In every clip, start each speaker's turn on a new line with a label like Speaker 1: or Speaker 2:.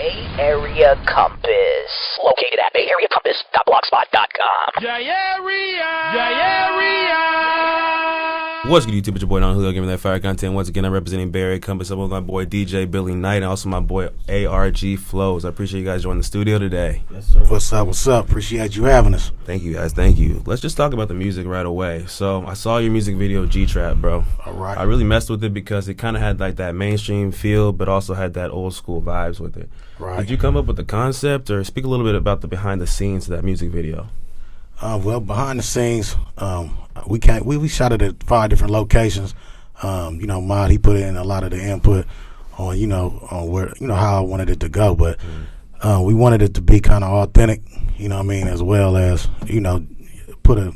Speaker 1: Bay Area Compass. Located at BayAreaCompass.blogspot.com.
Speaker 2: What's good, YouTube? It's your boy Don Hussle, giving that fire content. Once again, I'm representing BayAreaCompass. I'm with my boy DJ Billy Knight and also my boy ARG Flows. I appreciate you guys joining the studio today.
Speaker 3: Yes, sir. What's up? What's up? Appreciate you having us.
Speaker 2: Thank you, guys. Thank you. Let's just talk about the music right away. So I saw your music video, G-Trap, bro.
Speaker 3: All right.
Speaker 2: I really messed with it because it kind of had like that mainstream feel, but also had that old school vibes with it.
Speaker 3: Right.
Speaker 2: Did you come up with the concept, or speak a little bit about the behind the scenes of that music video?
Speaker 3: Well, behind the scenes, we shot it at 5 different locations. Mod, he put in a lot of the input on where how I wanted it to go, but we wanted it to be kind of authentic, as well as put a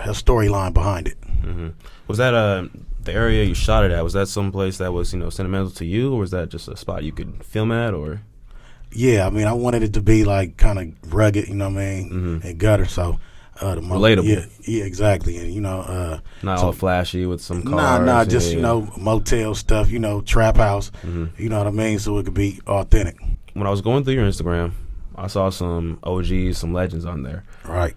Speaker 3: storyline behind it.
Speaker 2: Mm-hmm. Was that the area you shot it at? Was that someplace that was sentimental to you, or was that just a spot you could film at, or?
Speaker 3: Yeah, I wanted it to be like kind of rugged, and gutter, so.
Speaker 2: Relatable.
Speaker 3: Yeah, exactly. And
Speaker 2: not all flashy with some cars.
Speaker 3: Nah, just motel stuff, trap house.
Speaker 2: Mm-hmm.
Speaker 3: You know what I mean? So it could be authentic.
Speaker 2: When I was going through your Instagram, I saw some OGs, some legends on there.
Speaker 3: Right.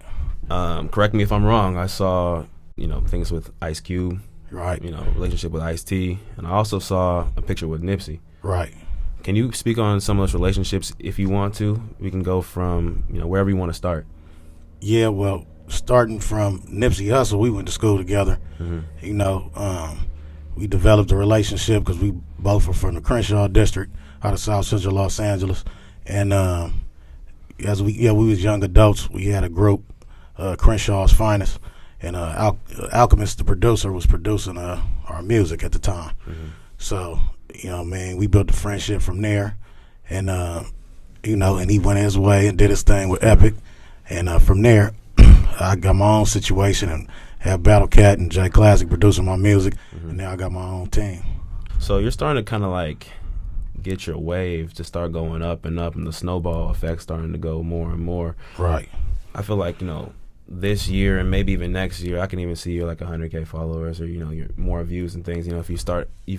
Speaker 2: Correct me if I'm wrong. I saw things with Ice Cube.
Speaker 3: Right.
Speaker 2: Relationship with Ice-T, and I also saw a picture with Nipsey.
Speaker 3: Right.
Speaker 2: Can you speak on some of those relationships if you want to? We can go from wherever you want to start.
Speaker 3: Yeah, well, starting from Nipsey Hussle, we went to school together.
Speaker 2: Mm-hmm.
Speaker 3: We developed a relationship because we both were from the Crenshaw district out of South Central Los Angeles. And as we was young adults, we had a group, Crenshaw's Finest, and Alchemist, the producer, was producing our music at the time.
Speaker 2: Mm-hmm.
Speaker 3: So, we built a friendship from there. And, and he went his way and did his thing with Epic. And from there, I got my own situation and have Battle Cat and J Classic producing my music, and now I got my own team.
Speaker 2: So you're starting to kind of like get your wave to start going up, and the snowball effect starting to go more and more.
Speaker 3: Right.
Speaker 2: I feel like this year and maybe even next year, I can even see you like 100K followers, or your more views and things. If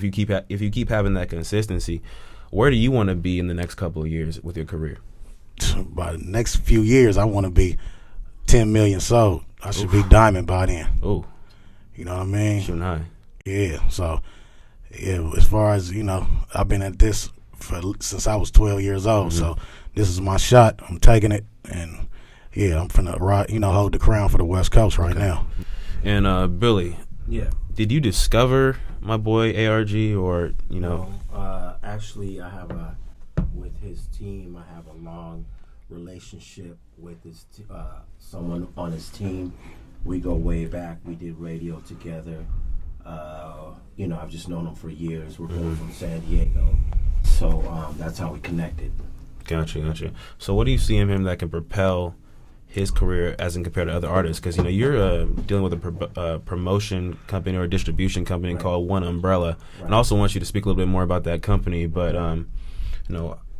Speaker 2: you keep having that consistency, where do you want to be in the next couple of years with your career?
Speaker 3: By the next few years, I want to be 10 million sold. I should be diamond by then.
Speaker 2: Oh,
Speaker 3: you know what I mean?
Speaker 2: shooting high.
Speaker 3: Yeah. So, as far as I've been at this since I was 12 years old. So this is my shot. I'm taking it, and I'm finna hold the crown for the West Coast right now.
Speaker 2: And Billy,
Speaker 4: yeah,
Speaker 2: did you discover my boy ARG, or
Speaker 4: No, actually, I have with his team, I have a long relationship with his someone on his team. We go way back. We did radio together. I've just known him for years. We're both from San Diego, so that's how we connected.
Speaker 2: Gotcha. So what do you see in him that can propel his career as in compared to other artists? Because you're dealing with a promotion company or a distribution company called One Umbrella, and I also want you to speak a little bit more about that company. But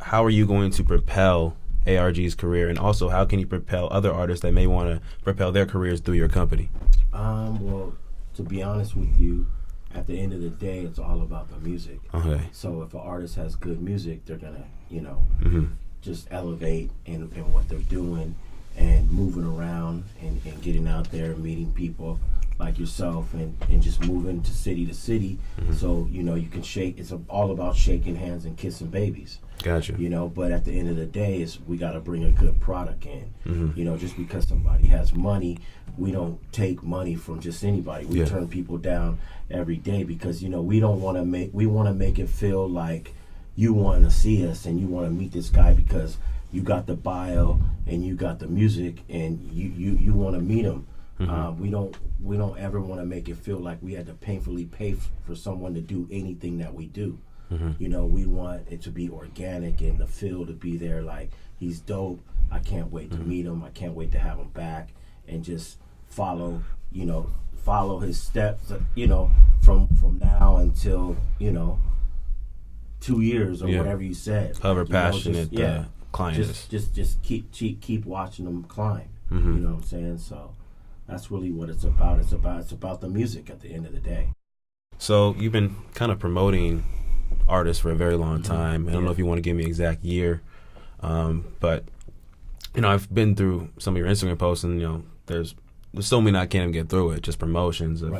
Speaker 2: how are you going to propel ARG's career, and also how can you propel other artists that may want to propel their careers through your company?
Speaker 4: Well, to be honest with you, at the end of the day, it's all about the music.
Speaker 2: Okay.
Speaker 4: So if an artist has good music, they're gonna, just elevate in what they're doing and moving around and getting out there, meeting people like yourself, and just moving to city. So you can shake. It's all about shaking hands and kissing babies.
Speaker 2: Gotcha.
Speaker 4: But at the end of the day, we got to bring a good product in. Just because somebody has money, we don't take money from just anybody. We turn people down every day because we don't want to we want to make it feel like you want to see us and you want to meet this guy because you got the bio and you got the music and you want to meet him. We don't ever want to make it feel like we had to painfully pay for someone to do anything that we do. We want it to be organic and the feel to be there. Like, he's dope. I can't wait to meet him. I can't wait to have him back and just follow his steps. From now until 2 years or whatever you said.
Speaker 2: However passionate client is.
Speaker 4: Just keep watching them climb. You know what I'm saying? So that's really what it's about. It's about the music at the end of the day.
Speaker 2: So you've been kind of promoting artists for a very long time. I don't know if you want to give me an exact year, But I've been through some of your Instagram posts, and there's so many I can't even get through it. Just promotions of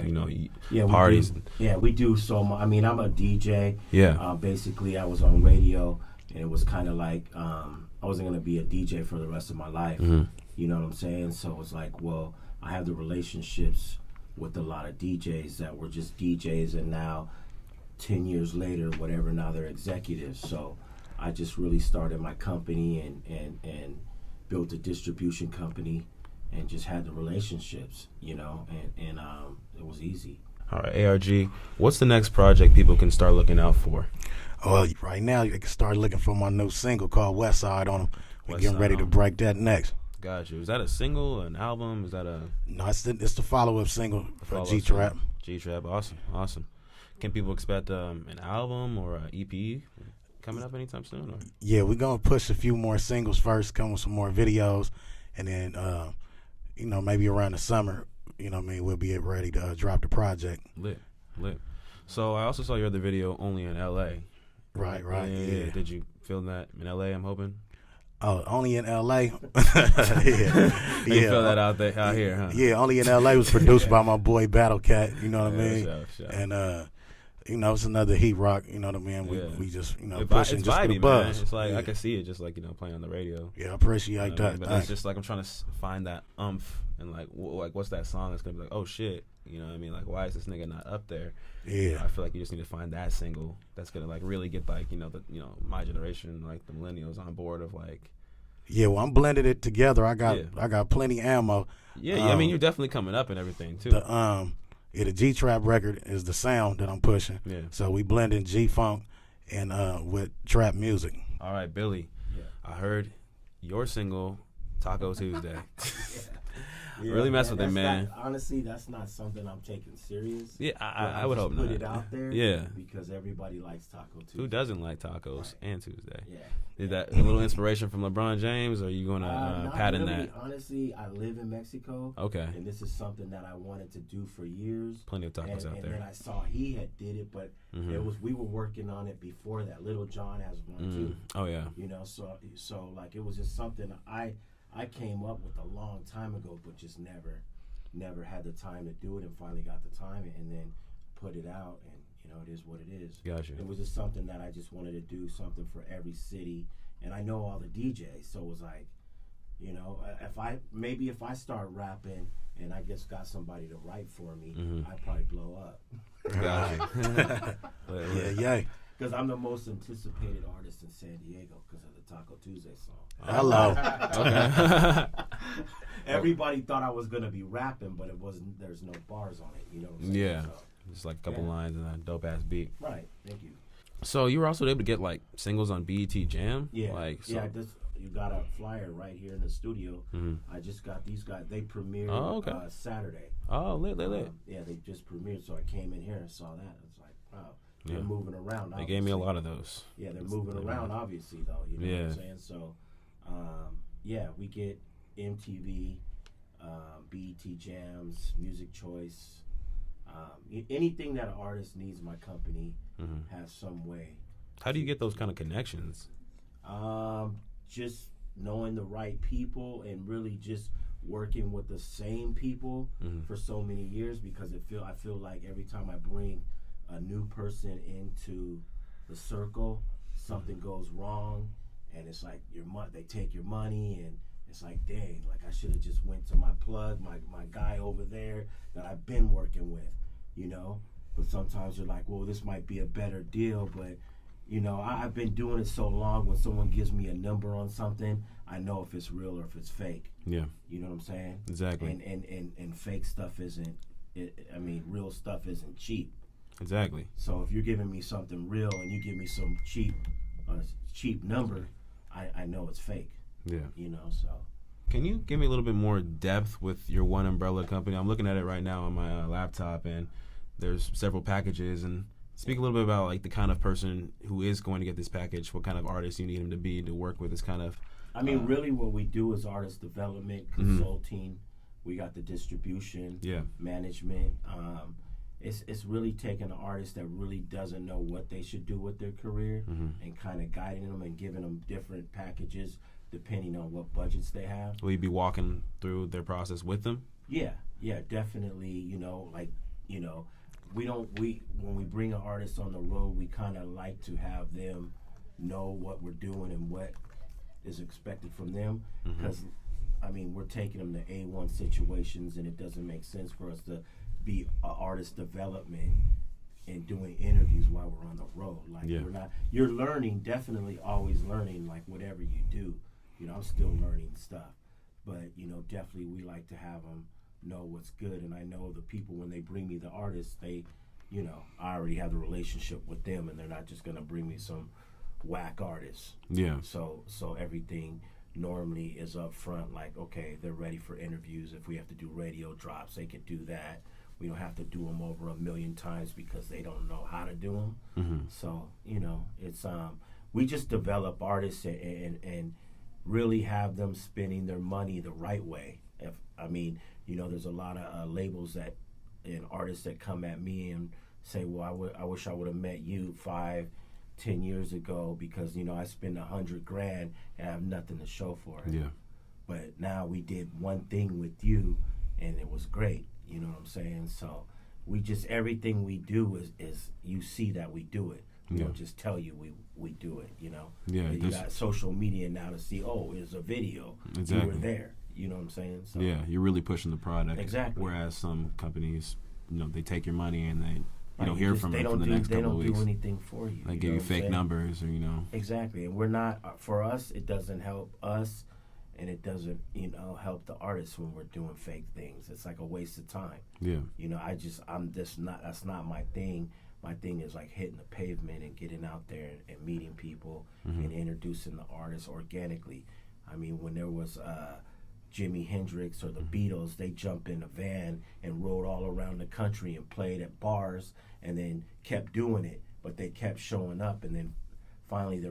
Speaker 2: parties.
Speaker 4: We do so much. I mean, I'm a DJ.
Speaker 2: Yeah.
Speaker 4: Basically, I was on radio, and it was kind of like I wasn't gonna be a DJ for the rest of my life.
Speaker 2: Mm-hmm.
Speaker 4: You know what I'm saying? So it's like, well, I have the relationships with a lot of DJs that were just DJs, and now 10 years later, whatever, now they're executives. So I just really started my company and built a distribution company and just had the relationships, and it was easy.
Speaker 2: All right, ARG, what's the next project people can start looking out for?
Speaker 3: Well, right now you can start looking for my new single called West Side on them. We're getting ready to break that next.
Speaker 2: Got you. Is that a single, an album? Is that a...
Speaker 3: No, it's the follow-up single for G-Trap.
Speaker 2: G-Trap, awesome. Can people expect an album or an EP coming up anytime soon? Or?
Speaker 3: Yeah, we're going to push a few more singles first, come with some more videos, and then, maybe around the summer, we'll be ready to drop the project.
Speaker 2: Lit. So I also saw your other video only in L.A.
Speaker 3: Right, yeah.
Speaker 2: Did you film that in L.A., I'm hoping?
Speaker 3: Oh, only in L.A.?
Speaker 2: You feel that out here, huh?
Speaker 3: Yeah, only in L.A. was produced by my boy Battle Cat, you know what I mean?
Speaker 2: Sure.
Speaker 3: And, it's another heat rock, you know what I mean? We just, pushing
Speaker 2: it's
Speaker 3: just
Speaker 2: vibey,
Speaker 3: for the buzz.
Speaker 2: Man. It's like, I can see it just like, playing on the radio.
Speaker 3: Yeah, I appreciate that.
Speaker 2: But it's just like, I'm trying to find that umph and like what's that song that's going to be like, oh shit, you know what I mean? Like, why is this nigga not up there?
Speaker 3: Yeah.
Speaker 2: I feel like you just need to find that single that's going to like really get like, my generation, like the millennials on board of like.
Speaker 3: Yeah, well, I'm blending it together. I got plenty ammo.
Speaker 2: Yeah, I mean, you're definitely coming up and everything too.
Speaker 3: The G-Trap record is the sound that I'm pushing. Yeah. So we blending G-Funk and with trap music.
Speaker 2: All right, Billy. Yeah. I heard your single, Taco Tuesday. Really mess with it, man.
Speaker 4: Honestly, that's not something I'm taking serious.
Speaker 2: Yeah, I would hope not.
Speaker 4: Put it out there.
Speaker 2: Yeah.
Speaker 4: Because everybody likes Taco Tuesday.
Speaker 2: Who doesn't like tacos and Tuesday?
Speaker 4: Yeah.
Speaker 2: Is that a little inspiration from LeBron James, or are you going to pattern
Speaker 4: really.
Speaker 2: that?
Speaker 4: Honestly, I live in Mexico.
Speaker 2: Okay.
Speaker 4: And this is something that I wanted to do for years.
Speaker 2: Plenty of tacos out there.
Speaker 4: And then I saw he had did it, but we were working on it before that. Little John has one too.
Speaker 2: Oh yeah.
Speaker 4: So like it was just something I came up with a long time ago, but just never had the time to do it, and finally got the time and then put it out, and it is what it is.
Speaker 2: Gotcha.
Speaker 4: It was just something that I just wanted to do, something for every city, and I know all the DJs, so it was like, if I start rapping and I just got somebody to write for me, I'd probably blow up.
Speaker 2: Gotcha.
Speaker 3: Yeah.
Speaker 4: Because I'm the most anticipated artist in San Diego because of the Taco Tuesday song.
Speaker 3: Hello.
Speaker 2: Okay.
Speaker 4: Everybody thought I was going to be rapping, but it wasn't. There's no bars on it. You know what I'm saying?
Speaker 2: Yeah. Just like a couple lines and a dope ass beat.
Speaker 4: Right. Thank you.
Speaker 2: So you were also able to get like singles on BET Jam?
Speaker 4: Yeah. You got a flyer right here in the studio. I just got these guys. They premiered Saturday.
Speaker 2: Oh, lit.
Speaker 4: Yeah, they just premiered, so I came in here and saw that. It's like, wow. They're moving around.
Speaker 2: They gave me a lot of those.
Speaker 4: Yeah, they're moving around, obviously, though. You know what I'm saying? So, we get MTV, BET Jams, Music Choice. Anything that an artist needs, my company has some way.
Speaker 2: How do you get those kind of connections?
Speaker 4: Just knowing the right people and really just working with the same people for so many years, because I feel like every time I bring a new person into the circle, something goes wrong, and it's like they take your money, and it's like, dang, like I should have just went to my plug, my guy over there that I've been working with, But sometimes you're like, well, this might be a better deal, but I've been doing it so long. When someone gives me a number on something, I know if it's real or if it's fake. Yeah, you know what I'm saying?
Speaker 2: Exactly.
Speaker 4: And fake stuff isn't. Real stuff isn't cheap.
Speaker 2: Exactly.
Speaker 4: So if you're giving me something real and you give me some cheap number, I know it's fake.
Speaker 2: Yeah.
Speaker 4: So.
Speaker 2: Can you give me a little bit more depth with your one umbrella company? I'm looking at it right now on my laptop, and there's several packages. And speak a little bit about like the kind of person who is going to get this package, what kind of artist you need him to be to work with this kind of.
Speaker 4: Really what we do is artist development, consulting. We got the distribution, management. it's really taking an artist that really doesn't know what they should do with their career and kind of guiding them and giving them different packages depending on what budgets they have.
Speaker 2: Will you be walking through their process with them?
Speaker 4: Yeah, definitely. When we bring an artist on the road, we kind of like to have them know what we're doing and what is expected from them, because we're taking them to A1 situations, and it doesn't make sense for us to be artist development and doing interviews while we're on the road. You're learning, definitely always learning, like whatever you do. I'm still learning stuff, but definitely we like to have them know what's good. And I know the people, when they bring me the artists, they, I already have the relationship with them, and they're not just gonna bring me some whack artists.
Speaker 2: Yeah.
Speaker 4: So everything normally is up front, like, okay, they're ready for interviews. If we have to do radio drops, they can do that. We don't have to do them over 1,000,000 times because they don't know how to do them. So, it's we just develop artists and really have them spending their money the right way. There's a lot of labels and artists that come at me and say, well, I wish I would have met you 5-10 years ago, because I spent $100,000 and I have nothing to show for it.
Speaker 2: Yeah.
Speaker 4: But now we did one thing with you and it was great. You know what I'm saying? So we just, everything we do is you see that we do it. We don't just tell you we do it,
Speaker 2: Yeah.
Speaker 4: You got social media now to see, it's a video.
Speaker 2: Exactly.
Speaker 4: You were there. You know what I'm saying? So,
Speaker 2: yeah, you're really pushing the product.
Speaker 4: Exactly.
Speaker 2: Whereas some companies, they take your money and they you don't hear from them for the next couple of weeks.
Speaker 4: They don't do anything for you.
Speaker 2: They give you fake numbers, or
Speaker 4: Exactly, and we're not. For us, it doesn't help us, and it doesn't help the artists when we're doing fake things. It's like a waste of time.
Speaker 2: Yeah.
Speaker 4: I'm just not. That's not my thing. My thing is like hitting the pavement and getting out there and meeting people and introducing the artists organically. When there was Jimi Hendrix or the Beatles, they jumped in a van and rode all around the country and played at bars and then kept doing it, but they kept showing up, and then finally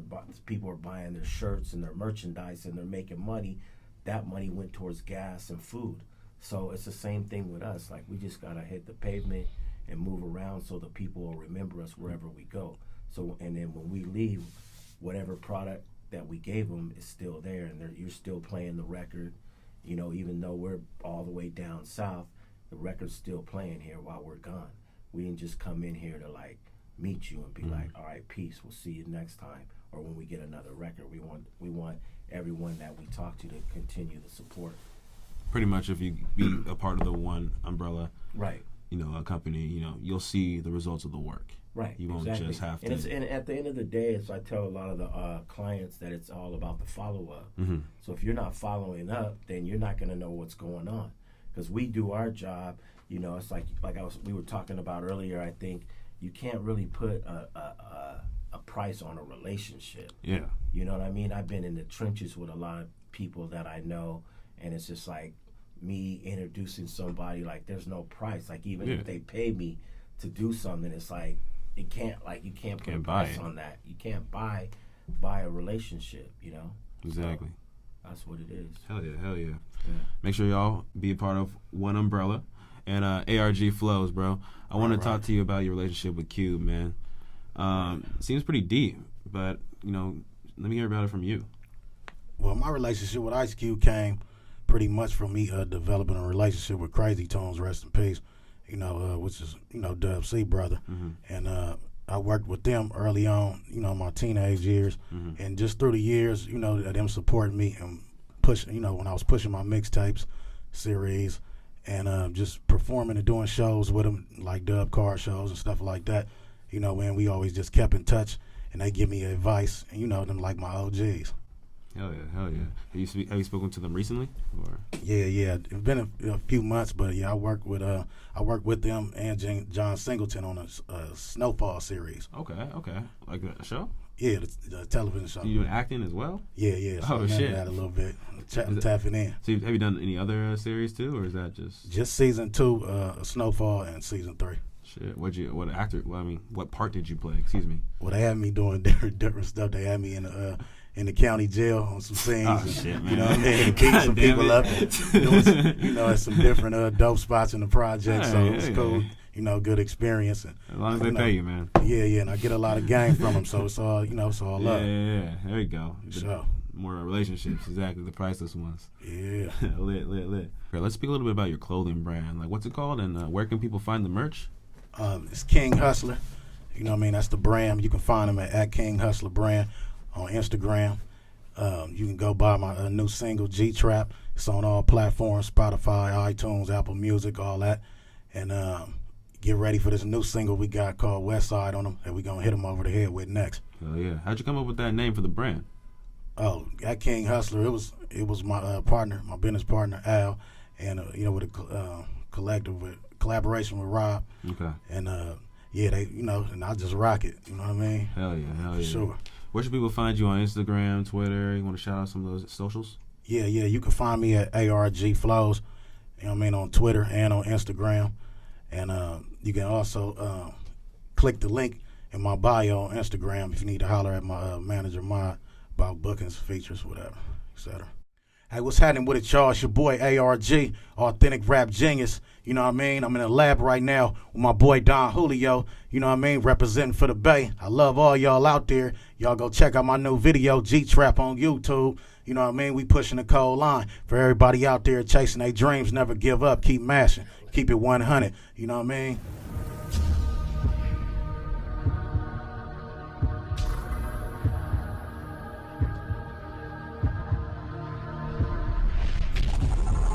Speaker 4: people are buying their shirts and their merchandise and they're making money. That money went towards gas and food. So it's the same thing with us. Like, we just gotta hit the pavement and move around so the people will remember us wherever we go. So, and then when we leave, whatever product that we gave them is still there, and you're still playing the record. Even though we're all the way down south, the record's still playing here while we're gone. We didn't just come in here to like meet you and be like, all right, peace, we'll see you next time. Or when we get another record, we want everyone that we talk to continue the support.
Speaker 2: Pretty much, if you be a part of the one umbrella,
Speaker 4: right?
Speaker 2: A company, you'll see the results of the work.
Speaker 4: Right.
Speaker 2: You won't just have to.
Speaker 4: And at the end of the day, I tell a lot of the clients that it's all about the follow-up. So if you're not following up, then you're not going to know what's going on. Because we do our job, it's like we were talking about earlier. I think you can't really put a price on a relationship.
Speaker 2: Yeah.
Speaker 4: You know what I mean? I've been in the trenches with a lot of people that I know, and it's just like me introducing somebody. Like, there's no price. Like, even if they pay me to do something, it's like, you can't put a price on that. You can't buy a relationship,
Speaker 2: Exactly.
Speaker 4: So that's what it is.
Speaker 2: Hell yeah. Make sure y'all be a part of One Umbrella and ARG Flows, bro. I want to talk to you about your relationship with Cube, man. Seems pretty deep, but let me hear about it from you.
Speaker 3: Well, my relationship with Ice Cube came pretty much from me developing a relationship with Crazy Tones, rest in peace. Which is, Dub C brother. And I worked with them early on, my teenage years. And just through the years, them supporting me and pushing, when I was pushing my mixtapes series and just performing and doing shows with them, like dub car shows and stuff like that, and we always just kept in touch, and they give me advice, and them like my OGs.
Speaker 2: Hell yeah. Have you spoken to them recently? Or?
Speaker 3: Yeah. It's been a few months, but yeah, I worked with them and John Singleton on a Snowfall series.
Speaker 2: Okay. Like a show?
Speaker 3: Yeah, the television show.
Speaker 2: You doing acting as well?
Speaker 3: Yeah. So
Speaker 2: shit.
Speaker 3: That a little bit. Tapping in.
Speaker 2: So have you done any other series too, or is that just
Speaker 3: season 2, Snowfall, and season 3?
Speaker 2: Shit. What part did you play? Excuse me.
Speaker 3: Well, they had me doing different stuff. They had me in the county jail on some scenes.
Speaker 2: Oh, shit, man.
Speaker 3: You know what I mean? Beat some people up. Doing, at some different dope spots in the project. So it was cool. good experience. And,
Speaker 2: as long as they pay you, man.
Speaker 3: Yeah, and I get a lot of game from them, so it's all, it's all love.
Speaker 2: Yeah. There you go.
Speaker 3: So.
Speaker 2: More relationships, exactly, the priceless ones.
Speaker 3: Yeah.
Speaker 2: lit. Okay, let's speak a little bit about your clothing brand. Like, what's it called, and where can people find the merch?
Speaker 3: It's King Hussler. You know what I mean? That's the brand. You can find them at King Hussler brand on Instagram. You can go buy my new single, G-Trap. It's on all platforms, Spotify, iTunes, Apple Music, all that. And get ready for this new single we got called West Side on them that we're going to hit them over the head with next.
Speaker 2: Oh, yeah. How'd you come up with that name for the brand?
Speaker 3: Oh, at King Hussler, it was my partner, my business partner, Al, and, with a collaboration with Rob.
Speaker 2: Okay.
Speaker 3: And, they, and I just rock it. You know what I mean?
Speaker 2: Hell yeah.
Speaker 3: For sure.
Speaker 2: Where should people find you on Instagram, Twitter? You want to shout out some of those socials?
Speaker 3: Yeah. You can find me at ARG Flows, on Twitter and on Instagram. And you can also click the link in my bio on Instagram if you need to holler at my manager, Mod, about bookings, features, whatever, etc. Hey, what's happening with it, y'all? It's your boy ARG, Authentic Rap Genius. You know what I mean? I'm in the lab right now with my boy Don Julio, you know what I mean, representing for the Bay. I love all y'all out there. Y'all go check out my new video, G-Trap, on YouTube. You know what I mean? We pushing the cold line. For everybody out there chasing their dreams, never give up. Keep mashing. Keep it 100. You know what I mean?